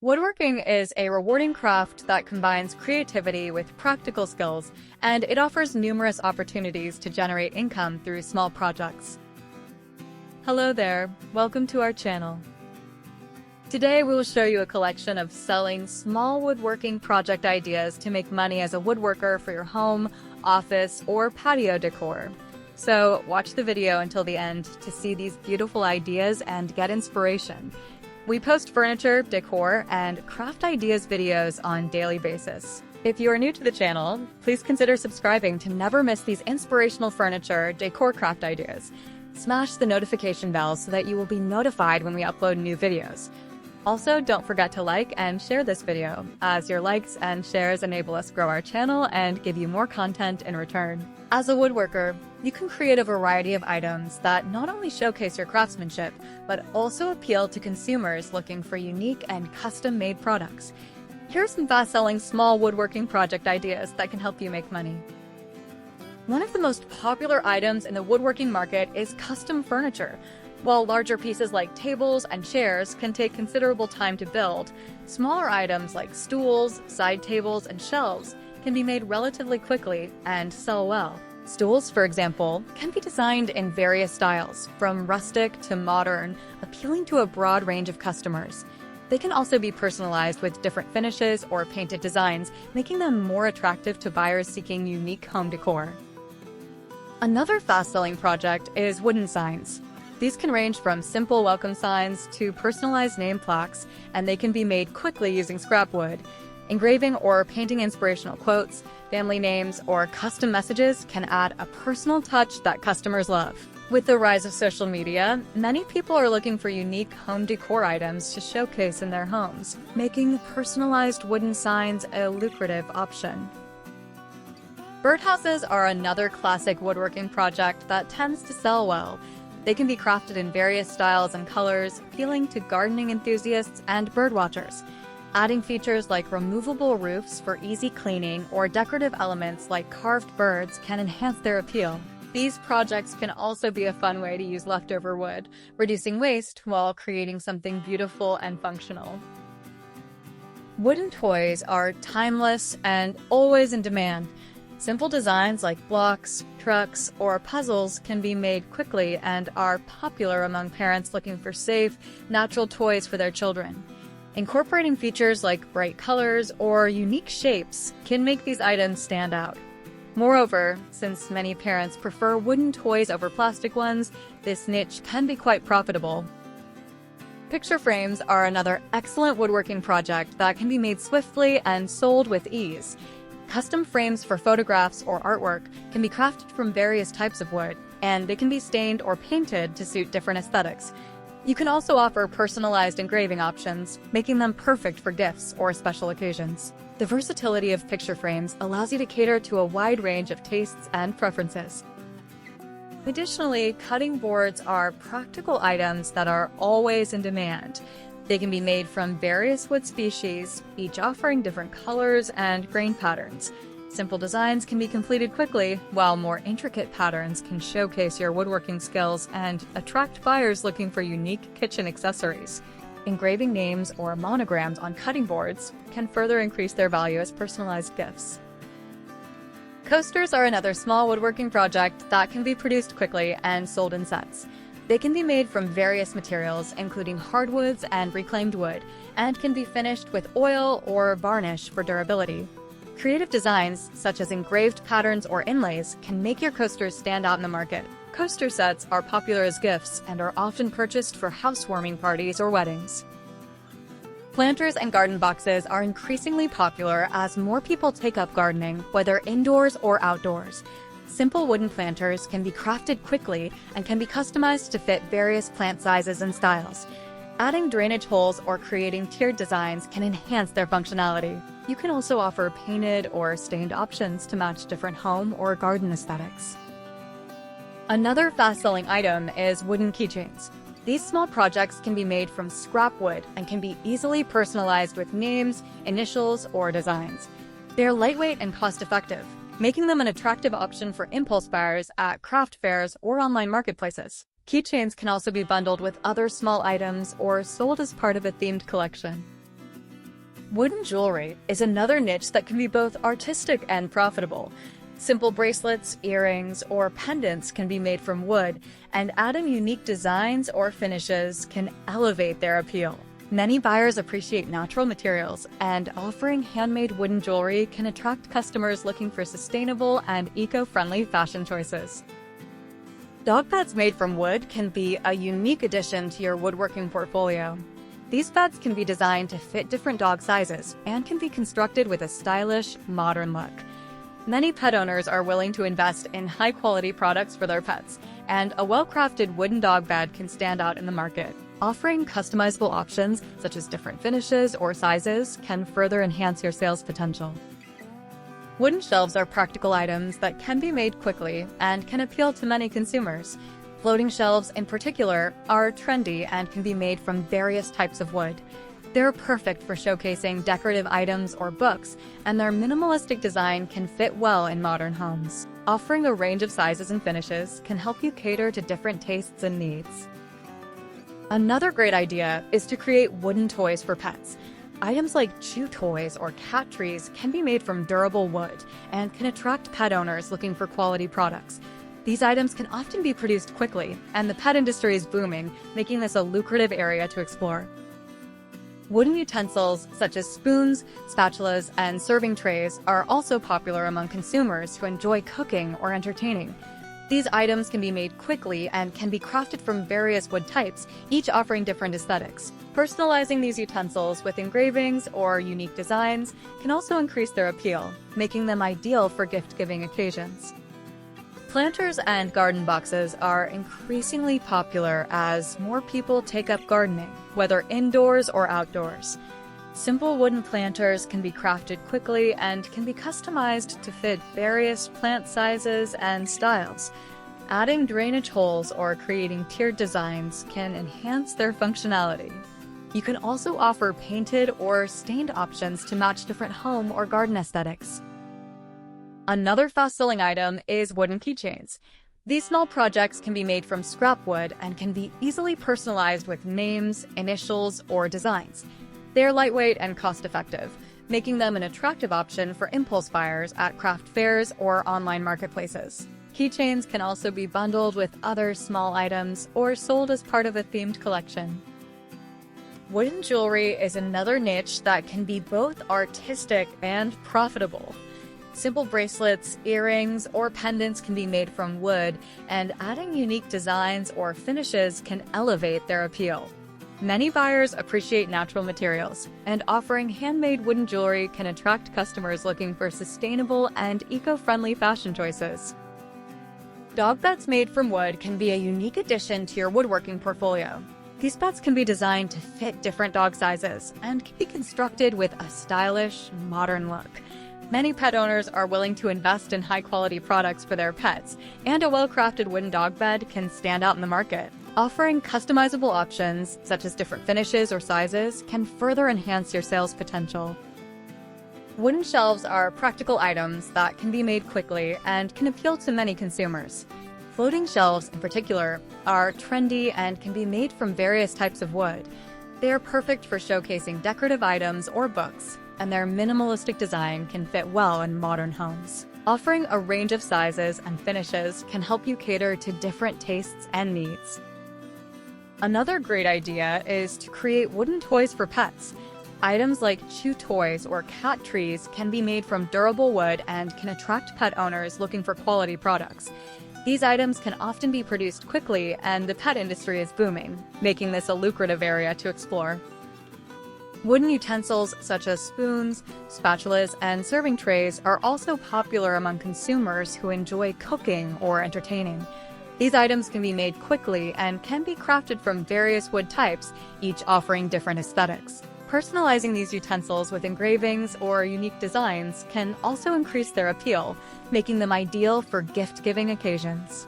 Woodworking is a rewarding craft that combines creativity with practical skills, and it offers numerous opportunities to generate income through small projects. Hello there, welcome to our channel. Today we will show you a collection of selling small woodworking project ideas to make money as a woodworker for your home, office, or patio decor. So watch the video until the end to see these beautiful ideas and get inspiration. We post furniture, decor, and craft ideas videos on a daily basis. If you are new to the channel, please consider subscribing to never miss these inspirational furniture, decor craft ideas. Smash the notification bell so that you will be notified when we upload new videos. Also, don't forget to like and share this video, as your likes and shares enable us grow our channel and give you more content in return. As a woodworker, you can create a variety of items that not only showcase your craftsmanship, but also appeal to consumers looking for unique and custom-made products. Here are some fast-selling small woodworking project ideas that can help you make money. One of the most popular items in the woodworking market is custom furniture. While larger pieces like tables and chairs can take considerable time to build, smaller items like stools, side tables, and shelves can be made relatively quickly and sell well. Stools, for example, can be designed in various styles, from rustic to modern, appealing to a broad range of customers. They can also be personalized with different finishes or painted designs, making them more attractive to buyers seeking unique home decor. Another fast-selling project is wooden signs. These can range from simple welcome signs to personalized name plaques, and they can be made quickly using scrap wood. Engraving or painting inspirational quotes, family names, or custom messages can add a personal touch that customers love. With the rise of social media, many people are looking for unique home decor items to showcase in their homes, making personalized wooden signs a lucrative option. Birdhouses are another classic woodworking project that tends to sell well. They can be crafted in various styles and colors, appealing to gardening enthusiasts and birdwatchers. Adding features like removable roofs for easy cleaning or decorative elements like carved birds can enhance their appeal. These projects can also be a fun way to use leftover wood, reducing waste while creating something beautiful and functional. Wooden toys are timeless and always in demand. Simple designs like blocks, trucks, or puzzles can be made quickly and are popular among parents looking for safe, natural toys for their children. Incorporating features like bright colors or unique shapes can make these items stand out. Moreover, since many parents prefer wooden toys over plastic ones, this niche can be quite profitable. Picture frames are another excellent woodworking project that can be made swiftly and sold with ease. Custom frames for photographs or artwork can be crafted from various types of wood, and they can be stained or painted to suit different aesthetics. You can also offer personalized engraving options, making them perfect for gifts or special occasions. The versatility of picture frames allows you to cater to a wide range of tastes and preferences. Additionally, cutting boards are practical items that are always in demand. They can be made from various wood species, each offering different colors and grain patterns. Simple designs can be completed quickly, while more intricate patterns can showcase your woodworking skills and attract buyers looking for unique kitchen accessories. Engraving names or monograms on cutting boards can further increase their value as personalized gifts. Coasters are another small woodworking project that can be produced quickly and sold in sets. They can be made from various materials, including hardwoods and reclaimed wood, and can be finished with oil or varnish for durability. Creative designs, such as engraved patterns or inlays, can make your coasters stand out in the market. Coaster sets are popular as gifts and are often purchased for housewarming parties or weddings. Planters and garden boxes are increasingly popular as more people take up gardening, whether indoors or outdoors. Simple wooden planters can be crafted quickly and can be customized to fit various plant sizes and styles. Adding drainage holes or creating tiered designs can enhance their functionality. You can also offer painted or stained options to match different home or garden aesthetics. Another fast-selling item is wooden keychains. These small projects can be made from scrap wood and can be easily personalized with names, initials, or designs. They're lightweight and cost-effective, making them an attractive option for impulse buyers at craft fairs or online marketplaces. Keychains can also be bundled with other small items or sold as part of a themed collection. Wooden jewelry is another niche that can be both artistic and profitable. Simple bracelets, earrings, or pendants can be made from wood, and adding unique designs or finishes can elevate their appeal. Many buyers appreciate natural materials, and offering handmade wooden jewelry can attract customers looking for sustainable and eco-friendly fashion choices. Dog beds made from wood can be a unique addition to your woodworking portfolio. These beds can be designed to fit different dog sizes and can be constructed with a stylish, modern look. Many pet owners are willing to invest in high-quality products for their pets, and a well-crafted wooden dog bed can stand out in the market. Offering customizable options, such as different finishes or sizes, can further enhance your sales potential. Wooden shelves are practical items that can be made quickly and can appeal to many consumers. Floating shelves, in particular, are trendy and can be made from various types of wood. They're perfect for showcasing decorative items or books, and their minimalistic design can fit well in modern homes. Offering a range of sizes and finishes can help you cater to different tastes and needs. Another great idea is to create wooden toys for pets. Items like chew toys or cat trees can be made from durable wood and can attract pet owners looking for quality products. These items can often be produced quickly, and the pet industry is booming, making this a lucrative area to explore. Wooden utensils such as spoons, spatulas, and serving trays are also popular among consumers who enjoy cooking or entertaining. These items can be made quickly and can be crafted from various wood types, each offering different aesthetics. Personalizing these utensils with engravings or unique designs can also increase their appeal, making them ideal for gift-giving occasions. Planters and garden boxes are increasingly popular as more people take up gardening, whether indoors or outdoors. Simple wooden planters can be crafted quickly and can be customized to fit various plant sizes and styles. Adding drainage holes or creating tiered designs can enhance their functionality. You can also offer painted or stained options to match different home or garden aesthetics. Another fast-selling item is wooden keychains. These small projects can be made from scrap wood and can be easily personalized with names, initials, or designs. They are lightweight and cost-effective, making them an attractive option for impulse buyers at craft fairs or online marketplaces. Keychains can also be bundled with other small items or sold as part of a themed collection. Wooden jewelry is another niche that can be both artistic and profitable. Simple bracelets, earrings, or pendants can be made from wood, and adding unique designs or finishes can elevate their appeal. Many buyers appreciate natural materials, and offering handmade wooden jewelry can attract customers looking for sustainable and eco-friendly fashion choices. Dog beds made from wood can be a unique addition to your woodworking portfolio. These beds can be designed to fit different dog sizes and can be constructed with a stylish, modern look. Many pet owners are willing to invest in high-quality products for their pets, and a well-crafted wooden dog bed can stand out in the market. Offering customizable options, such as different finishes or sizes, can further enhance your sales potential. Wooden shelves are practical items that can be made quickly and can appeal to many consumers. Floating shelves, in particular, are trendy and can be made from various types of wood. They are perfect for showcasing decorative items or books, and their minimalistic design can fit well in modern homes. Offering a range of sizes and finishes can help you cater to different tastes and needs. Another great idea is to create wooden toys for pets. Items like chew toys or cat trees can be made from durable wood and can attract pet owners looking for quality products. These items can often be produced quickly, and the pet industry is booming, making this a lucrative area to explore. Wooden utensils such as spoons, spatulas, and serving trays are also popular among consumers who enjoy cooking or entertaining. These items can be made quickly and can be crafted from various wood types, each offering different aesthetics. Personalizing these utensils with engravings or unique designs can also increase their appeal, making them ideal for gift-giving occasions.